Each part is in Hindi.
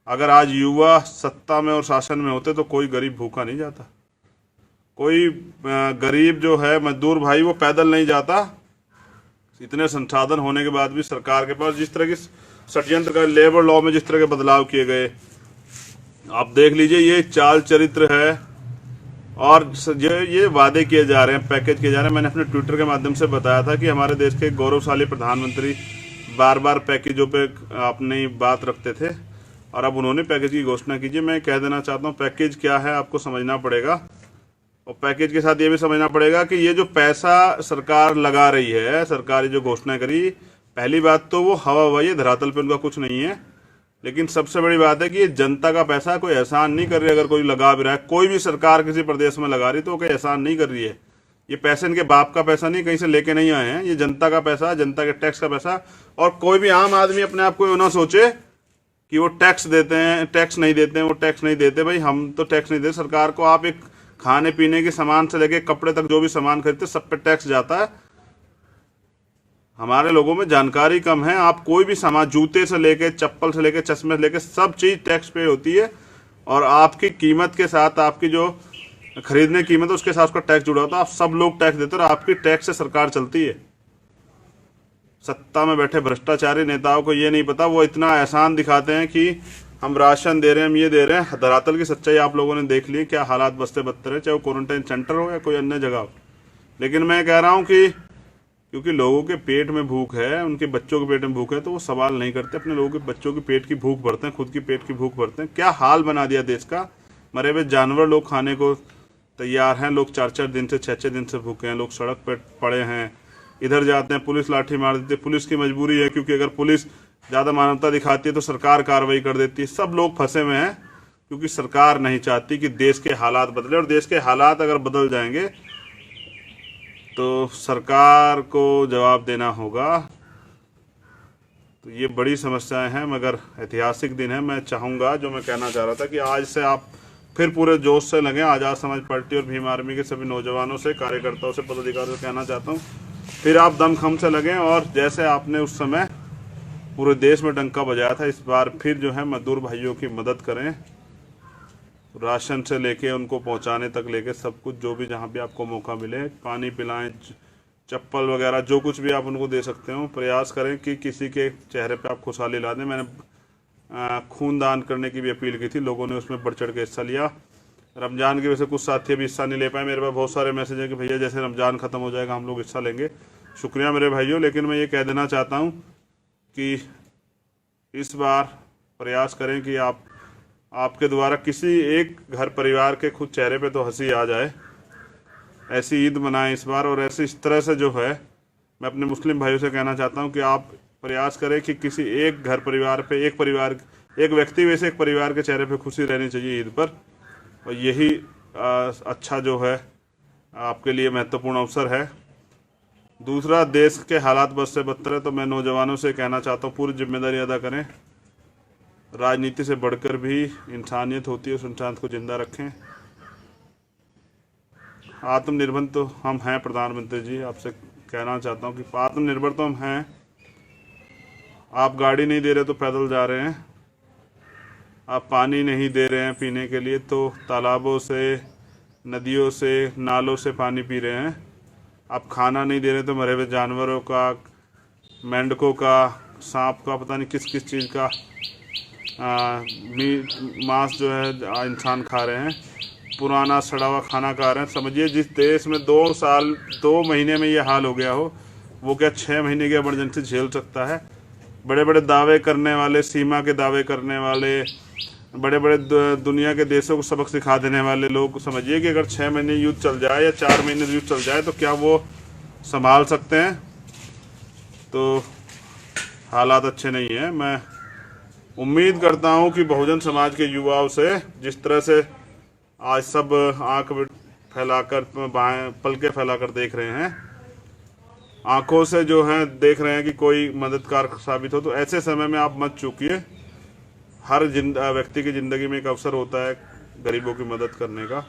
अगर आज युवा सत्ता में और शासन में होते तो कोई गरीब भूखा नहीं जाता। कोई गरीब जो है मजदूर भाई वो पैदल नहीं जाता। इतने संसाधन होने के बाद भी सरकार के पास जिस तरह की षड्यंत्र का लेबर लॉ में जिस तरह के बदलाव किए गए, आप देख लीजिए, ये चाल चरित्र है। और जो ये वादे किए जा रहे हैं, पैकेज किए जा रहे हैं, मैंने अपने ट्विटर के माध्यम से बताया था कि हमारे देश के गौरवशाली प्रधानमंत्री बार बार पैकेजों पे अपनी बात रखते थे और अब उन्होंने पैकेज की घोषणा कीजिए। मैं कह देना चाहता हूँ पैकेज क्या है आपको समझना पड़ेगा, और पैकेज के साथ ये भी समझना पड़ेगा कि ये जो पैसा सरकार लगा रही है, सरकार जो घोषणा करी, पहली बात तो वो हवा हवाई है, धरातल पे उनका कुछ नहीं है। लेकिन सबसे बड़ी बात है कि ये जनता का पैसा कोई एहसान नहीं कर रही। अगर कोई लगा भी रहा है, कोई भी सरकार किसी प्रदेश में लगा रही तो कोई एहसान नहीं कर रही है। ये पैसे इनके बाप का पैसा नहीं, कहीं से लेके नहीं आए हैं, ये जनता का पैसा, जनता के टैक्स का पैसा। और कोई भी आम आदमी अपने आप को ना सोचे कि वो टैक्स देते हैं, टैक्स नहीं देते हैं, वो टैक्स नहीं देते। भाई हम तो टैक्स नहीं देते सरकार को। आप एक खाने पीने के सामान से लेके कपड़े तक जो भी सामान खरीदते सब पे टैक्स जाता है। हमारे लोगों में जानकारी कम है। आप कोई भी सामान, जूते से लेके चप्पल से लेके चश्मे से लेके सब चीज टैक्स पे होती है, और आपकी कीमत के साथ, आपकी जो खरीदने की कीमत है उसके साथ उसका टैक्स जुड़ा होता है। आप सब लोग टैक्स देते हो और आपकी टैक्स से सरकार चलती है। सत्ता में बैठे भ्रष्टाचारी नेताओं को ये नहीं पता, वो इतना एहसान दिखाते हैं कि हम राशन दे रहे हैं, हम ये दे रहे हैं। धरातल की सच्चाई आप लोगों ने देख ली, क्या हालात बसते बदतर है, चाहे वो क्वारंटाइन सेंटर हो या कोई अन्य जगह हो। लेकिन मैं कह रहा हूँ कि क्योंकि लोगों के पेट में भूख है, उनके बच्चों के पेट में भूख है, तो वो सवाल नहीं करते, अपने लोगों के बच्चों के पेट की भूख भरते हैं, खुद की पेट की भूख भरते हैं। क्या हाल बना दिया देश का। मरे हुए जानवर लोग खाने को तैयार हैं, लोग 4-4 दिन से 6-6 दिन से भूखे हैं, लोग सड़क पर पड़े हैं। इधर जाते हैं पुलिस लाठी मार देती है, पुलिस की मजबूरी है, क्योंकि अगर पुलिस ज़्यादा मानवता दिखाती है तो सरकार कार्रवाई कर देती है। सब लोग फंसे हुए हैं क्योंकि सरकार नहीं चाहती कि देश के हालात बदले, और देश के हालात अगर बदल जाएंगे तो सरकार को जवाब देना होगा। तो ये बड़ी समस्याएं हैं, मगर ऐतिहासिक दिन है। मैं चाहूँगा, जो मैं कहना चाह रहा था, कि आज से आप फिर पूरे जोश से लगें। आज़ाद समाज पार्टी और भीम आर्मी के सभी नौजवानों से, कार्यकर्ताओं से, पदाधिकारियों से कहना चाहता हूँ, फिर आप दमखम से लगें और जैसे आपने उस समय पूरे देश में डंका बजाया था, इस बार फिर जो है मजदूर भाइयों की मदद करें। राशन से लेके उनको पहुंचाने तक लेके सब कुछ, जो भी जहां भी आपको मौका मिले, पानी पिलाएं, चप्पल वगैरह जो कुछ भी आप उनको दे सकते हो, प्रयास करें कि किसी के चेहरे पे आप खुशहाली ला दें। मैंने खून दान करने की भी अपील की थी, लोगों ने उसमें बढ़ चढ़ के हिस्सा लिया। रमज़ान की वजह से कुछ साथी भी हिस्सा नहीं ले पाए। मेरे पास बहुत सारे मैसेज हैं कि भैया जैसे रमज़ान ख़त्म हो जाएगा हम लोग हिस्सा लेंगे। शुक्रिया मेरे भाइयों, लेकिन मैं ये कह देना चाहता हूँ कि इस बार प्रयास करें कि आपके द्वारा किसी एक घर परिवार के खुद चेहरे पे तो हंसी आ जाए। ऐसी ईद मनाएं इस बार, और ऐसे इस तरह से जो है, मैं अपने मुस्लिम भाइयों से कहना चाहता हूं कि आप प्रयास करें कि किसी एक घर परिवार पे, एक व्यक्ति वैसे एक परिवार के चेहरे पे खुशी रहनी चाहिए ईद पर। और यही अच्छा जो है आपके लिए महत्वपूर्ण अवसर है। दूसरा, देश के हालात बद से बदतर है, तो मैं नौजवानों से कहना चाहता हूँ पूरी जिम्मेदारी अदा करें। राजनीति से बढ़कर भी इंसानियत होती है, उस इंसान को जिंदा रखें। आत्मनिर्भर तो हम हैं प्रधानमंत्री जी, आपसे कहना चाहता हूँ कि आत्मनिर्भर तो हम हैं। आप गाड़ी नहीं दे रहे तो पैदल जा रहे हैं, आप पानी नहीं दे रहे हैं पीने के लिए तो तालाबों से, नदियों से, नालों से पानी पी रहे हैं। आप खाना नहीं दे रहे तो मरे हुए जानवरों का, मेंढकों का, सांप का, पता नहीं किस किस चीज़ का मांस जो है इंसान खा रहे हैं, पुराना सड़ा हुआ खाना खा रहे हैं। समझिए जिस देश में 2 महीने में ये हाल हो गया हो, वो क्या 6 महीने की इमरजेंसी झेल सकता है। बड़े बड़े दावे करने वाले, सीमा के दावे करने वाले, बड़े बड़े दुनिया के देशों को सबक सिखा देने वाले लोग, समझिए कि अगर 6 महीने युद्ध चल जाए या 4 महीने युद्ध चल जाए तो क्या वो संभाल सकते हैं। तो हालात अच्छे नहीं हैं। मैं उम्मीद करता हूं कि बहुजन समाज के युवाओं से, जिस तरह से आज सब आंख फैलाकर, पलके फैलाकर देख रहे हैं, आंखों से जो है देख रहे हैं कि कोई मददगार साबित हो, तो ऐसे समय में आप मत चूकिए। हर व्यक्ति की ज़िंदगी में एक अवसर होता है गरीबों की मदद करने का,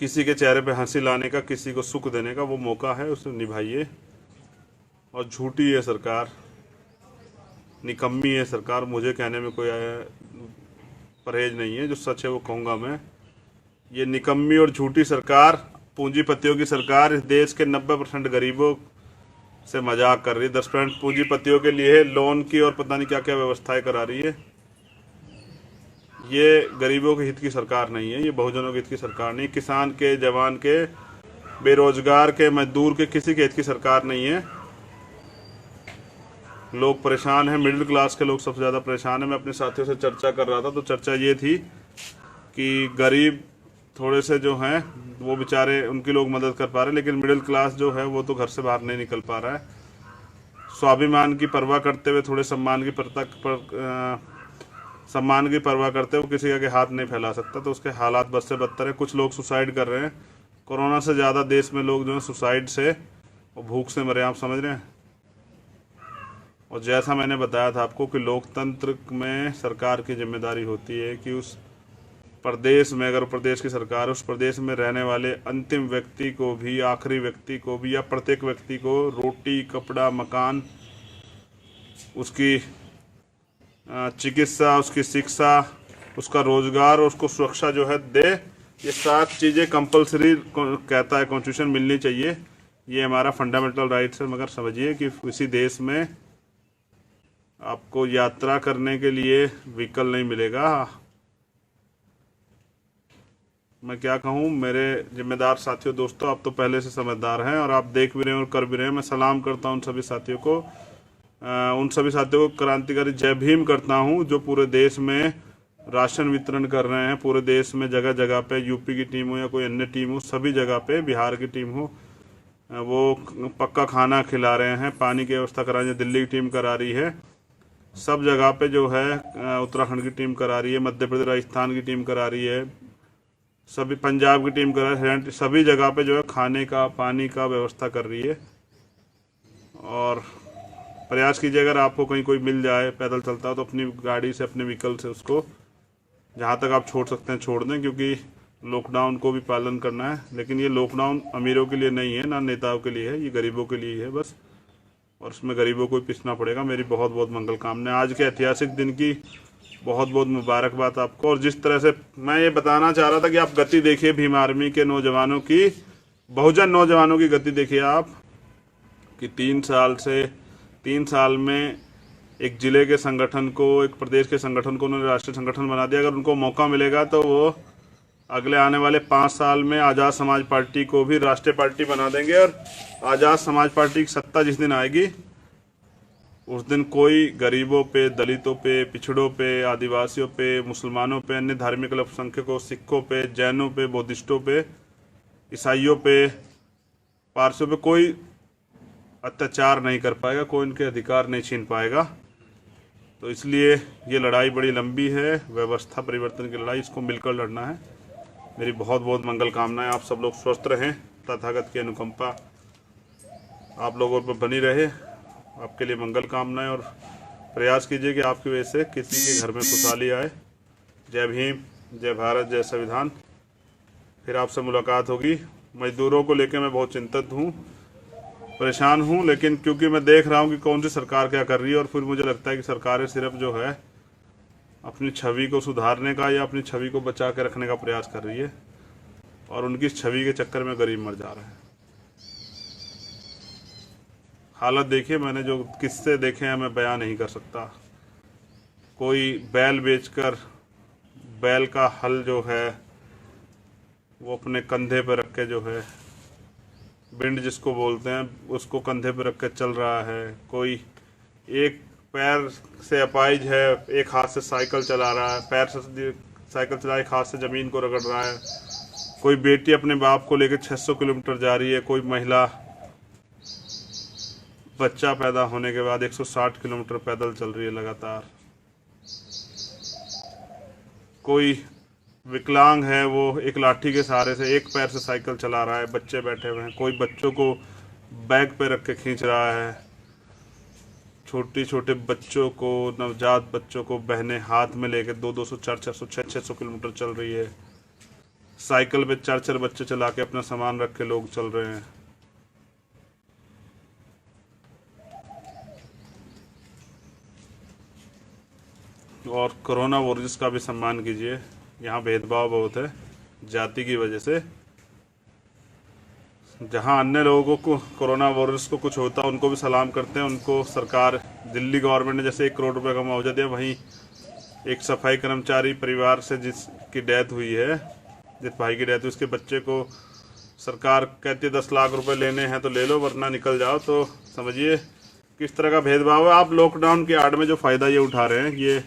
किसी के चेहरे पे हंसी लाने का, किसी को सुख देने का, वो मौका है, उसे निभाइए। और झूठी है सरकार, निकम्मी है सरकार। मुझे कहने में कोई परहेज नहीं है, जो सच है वो कहूँगा मैं। ये निकम्मी और झूठी सरकार, पूंजीपतियों की सरकार, इस देश के 90% गरीबों से मजाक कर रही है। 10% पूंजीपतियों के लिए लोन की और पता नहीं क्या क्या व्यवस्थाएं करा रही है। ये गरीबों के हित की सरकार नहीं है, ये बहुजनों के हित की सरकार नहीं, किसान के, जवान के, बेरोजगार के, मजदूर के, किसी के हित की सरकार नहीं है। लोग परेशान हैं, मिडिल क्लास के लोग सबसे ज़्यादा परेशान हैं। मैं अपने साथियों से चर्चा कर रहा था तो चर्चा ये थी कि गरीब थोड़े से जो हैं वो बेचारे, उनकी लोग मदद कर पा रहे हैं, लेकिन मिडिल क्लास जो है वो तो घर से बाहर नहीं निकल पा रहा है। स्वाभिमान की परवाह करते हुए, थोड़े सम्मान की सम्मान की परवाह करते हुए किसी के हाथ नहीं फैला सकता, तो उसके हालात बद से बदतर है। कुछ लोग सुसाइड कर रहे हैं। कोरोना से ज़्यादा देश में लोग जो है सुसाइड से और भूख से मरे, आप समझ रहे हैं। और जैसा मैंने बताया था आपको कि लोकतंत्र में सरकार की जिम्मेदारी होती है कि उस प्रदेश में, अगर प्रदेश की सरकार है, उस प्रदेश में रहने वाले अंतिम व्यक्ति को भी, आखिरी व्यक्ति को भी, या प्रत्येक व्यक्ति को रोटी, कपड़ा, मकान, उसकी चिकित्सा, उसकी शिक्षा, उसका रोजगार और उसको सुरक्षा जो है दे। ये 7 चीज़ें कंपलसरी कहता है कॉन्स्टिट्यूशन, मिलनी चाहिए। ये हमारा फंडामेंटल राइट्स है। मगर समझिए कि इसी देश में आपको यात्रा करने के लिए व्हीकल नहीं मिलेगा। मैं क्या कहूँ, मेरे जिम्मेदार साथियों, दोस्तों, आप तो पहले से समझदार हैं और आप देख भी रहे हैं और कर भी रहे हैं। मैं सलाम करता हूँ उन सभी साथियों को, उन सभी साथियों को क्रांतिकारी जय भीम करता हूँ जो पूरे देश में राशन वितरण कर रहे हैं। पूरे देश में जगह जगह पे, यूपी की टीम हो या कोई अन्य टीम हो, सभी जगह पे, बिहार की टीम हो, वो पक्का खाना खिला रहे हैं, पानी की व्यवस्था करा रही है। दिल्ली की टीम करा रही है, सब जगह पे जो है उत्तराखंड की टीम करा रही है, मध्य प्रदेश, राजस्थान की टीम करा रही है, सभी पंजाब की टीम करा रही है। सभी जगह पे जो है खाने का, पानी का व्यवस्था कर रही है। और प्रयास कीजिए, अगर आपको कहीं कोई मिल जाए पैदल चलता हो तो अपनी गाड़ी से, अपने व्हीकल से उसको जहाँ तक आप छोड़ सकते हैं छोड़ दें, क्योंकि लॉकडाउन को भी पालन करना है। लेकिन ये लॉकडाउन अमीरों के लिए नहीं है, ना नेताओं के लिए है, ये गरीबों के लिए है बस। और उसमें गरीबों को ही पिसना पड़ेगा। मेरी बहुत बहुत मंगल कामना। आज के ऐतिहासिक दिन की बहुत बहुत मुबारकबाद आपको। और जिस तरह से मैं ये बताना चाह रहा था कि आप गति देखिए भीम आर्मी के नौजवानों की, बहुजन नौजवानों की गति देखिए आप, कि 3 साल में एक जिले के संगठन को, एक प्रदेश के संगठन को उन्होंने राष्ट्रीय संगठन बना दिया। अगर उनको मौका मिलेगा तो वो अगले आने वाले 5 साल में आज़ाद समाज पार्टी को भी राष्ट्रीय पार्टी बना देंगे। और आज़ाद समाज पार्टी की सत्ता जिस दिन आएगी, उस दिन कोई गरीबों पे, दलितों पे, पिछड़ों पे, आदिवासियों पे, मुसलमानों पे, अन्य धार्मिक अल्पसंख्यकों, सिखों पे, जैनों पे, बौद्धिस्टों पे, ईसाइयों पे, पारसियों पे कोई अत्याचार नहीं कर पाएगा, कोई इनके अधिकार नहीं छीन पाएगा। तो इसलिए ये लड़ाई बड़ी लंबी है, व्यवस्था परिवर्तन की लड़ाई, इसको मिलकर लड़ना है। मेरी बहुत बहुत मंगल कामनाएं। आप सब लोग स्वस्थ रहें, तथागत की अनुकंपा आप लोगों पर बनी रहे। आपके लिए मंगल कामनाएं, और प्रयास कीजिए कि आपकी वजह से किसी के घर में खुशहाली आए। जय भीम, जय भारत, जय संविधान। फिर आपसे मुलाकात होगी। मजदूरों को लेकर मैं बहुत चिंतित हूँ, परेशान हूँ, लेकिन क्योंकि मैं देख रहा हूँ कि कौन सी सरकार क्या कर रही है, और फिर मुझे लगता है कि सरकारें सिर्फ जो है अपनी छवि को सुधारने का या अपनी छवि को बचा के रखने का प्रयास कर रही है, और उनकी छवि के चक्कर में गरीब मर जा रहे हैं। हालत देखिए, मैंने जो किस्से देखे हैं मैं बयान नहीं कर सकता। कोई बैल बेचकर बैल का हल जो है वो अपने कंधे पर रख के, जो है बिंड जिसको बोलते हैं, उसको कंधे पर रख के चल रहा है। कोई एक पैर से अपाहिज है, एक हाथ से साइकिल चला रहा है, पैर से साइकिल चला, एक हाथ से ज़मीन को रगड़ रहा है। कोई बेटी अपने बाप को लेकर 600 किलोमीटर जा रही है। कोई महिला बच्चा पैदा होने के बाद 160 किलोमीटर पैदल चल रही है लगातार। कोई विकलांग है, वो एक लाठी के सहारे से एक पैर से साइकिल चला रहा है, बच्चे बैठे हुए हैं। कोई बच्चों को बैग पे रख के खींच रहा है। छोटे छोटे बच्चों को, नवजात बच्चों को बहनें हाथ में लेके 200, 400, 600 किलोमीटर चल रही है। साइकिल पे 4 बच्चे चला के अपना सामान रख के लोग चल रहे हैं। और कोरोना वॉरियर्स का भी सम्मान कीजिए। यहाँ भेदभाव बहुत है जाति की वजह से। जहाँ अन्य लोगों को कोरोना वॉरियर्स को कुछ होता है उनको भी सलाम करते हैं। उनको सरकार दिल्ली गवर्नमेंट ने जैसे 1 करोड़ रुपए का मुआवजा दिया, वहीं एक सफाई कर्मचारी परिवार से जिसकी डेथ हुई है, जिस भाई की डेथ हुई, उसके बच्चे को सरकार कहती है 10 लाख रुपए लेने हैं तो ले लो वरना निकल जाओ। तो समझिए किस तरह का भेदभाव है। आप लॉकडाउन की आड़ में जो फ़ायदा ये उठा रहे हैं, ये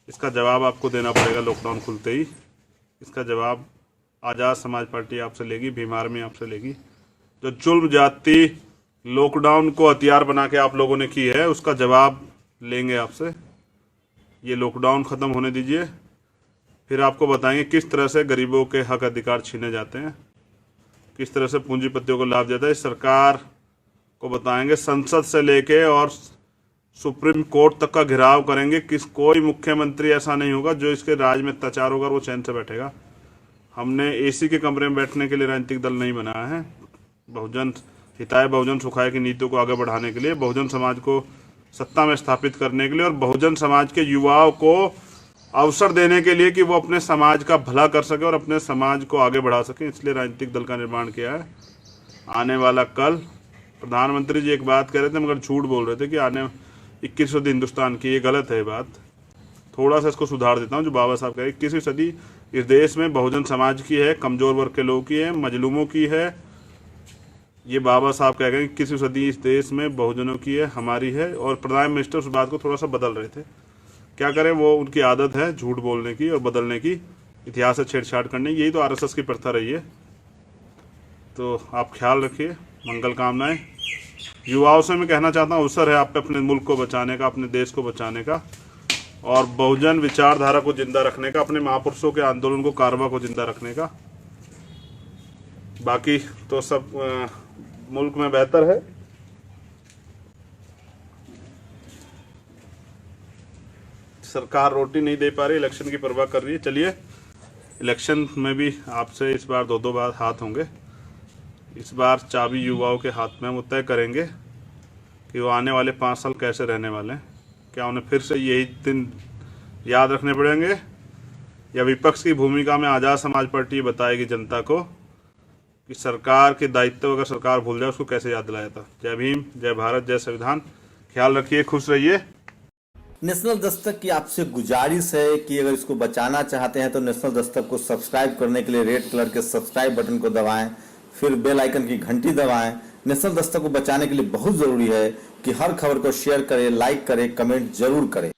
इसका जवाब आपको देना पड़ेगा। लॉकडाउन खुलते ही इसका जवाब आज़ाद समाज पार्टी आपसे लेगी, भीम आर्मी आपसे लेगी। जो जुल्म जाति लॉकडाउन को हथियार बना के आप लोगों ने की है, उसका जवाब लेंगे आपसे। ये लॉकडाउन ख़त्म होने दीजिए, फिर आपको बताएंगे किस तरह से गरीबों के हक अधिकार छीने जाते हैं, किस तरह से पूंजीपतियों को लाभ जाता है। सरकार को बताएंगे, संसद से लेके और सुप्रीम कोर्ट तक का घेराव करेंगे। कोई मुख्यमंत्री ऐसा नहीं होगा जो इसके राज में अत्याचार होगा वो चैन से बैठेगा। हमने एसी के कमरे में बैठने के लिए राजनीतिक दल नहीं बनाया है। बहुजन हिताय बहुजन सुखाय की नीतियों को आगे बढ़ाने के लिए, बहुजन समाज को सत्ता में स्थापित करने के लिए और बहुजन समाज के युवाओं को अवसर देने के लिए कि वो अपने समाज का भला कर सके और अपने समाज को आगे बढ़ा सके, इसलिए राजनीतिक दल का निर्माण किया है। आने वाला कल प्रधानमंत्री जी एक बात कह रहे थे मगर झूठ बोल रहे थे कि आने 21वीं सदी हिंदुस्तान की। ये गलत है ये बात, थोड़ा सा इसको सुधार देता हूँ। जो बाबा साहब कह रहे 21वीं सदी इस देश में बहुजन समाज की है, कमज़ोर वर्ग के लोगों की है, मजलूमों की है। ये बाबा साहब कह गए 21वीं सदी इस देश में बहुजनों की है, हमारी है। और प्रधान मिनिस्टर उस बात को थोड़ा सा बदल रहे थे। क्या करें, वो उनकी आदत है झूठ बोलने की और बदलने की, इतिहास से छेड़छाड़ करने की। यही तो आरएसएस की प्रथा रही है। तो आप ख्याल रखिए, मंगल कामनाएं। युवाओं से मैं कहना चाहता हूँ, अवसर है आप पे अपने मुल्क को बचाने का, अपने देश को बचाने का और बहुजन विचारधारा को जिंदा रखने का, अपने महापुरुषों के आंदोलन को, कारवा को जिंदा रखने का। बाकी तो सब मुल्क में बेहतर है। सरकार रोटी नहीं दे पा रही, इलेक्शन की परवाह कर रही है। चलिए, इलेक्शन में भी आपसे इस बार 2-2 बार हाथ होंगे। इस बार चाबी युवाओं के हाथ में, हम तय करेंगे कि वो आने वाले 5 साल कैसे रहने वाले हैं। क्या उन्हें फिर से यही दिन याद रखने पड़ेंगे या विपक्ष की भूमिका में आज़ाद समाज पार्टी बताएगी जनता को कि सरकार के दायित्व अगर सरकार भूल जाए उसको कैसे याद दिलाया था। जय भीम, जय भारत, जय संविधान। ख्याल रखिए, खुश रहिए। नेशनल दस्तक की आपसे गुजारिश है कि अगर इसको बचाना चाहते हैं तो नेशनल दस्तक को सब्सक्राइब करने के लिए रेड कलर के सब्सक्राइब बटन को दबाएं, फिर बेल आइकन की घंटी दबाएं। नेशनल दस्तक को बचाने के लिए बहुत जरूरी है कि हर खबर को शेयर करें, लाइक करें, कमेंट जरूर करें।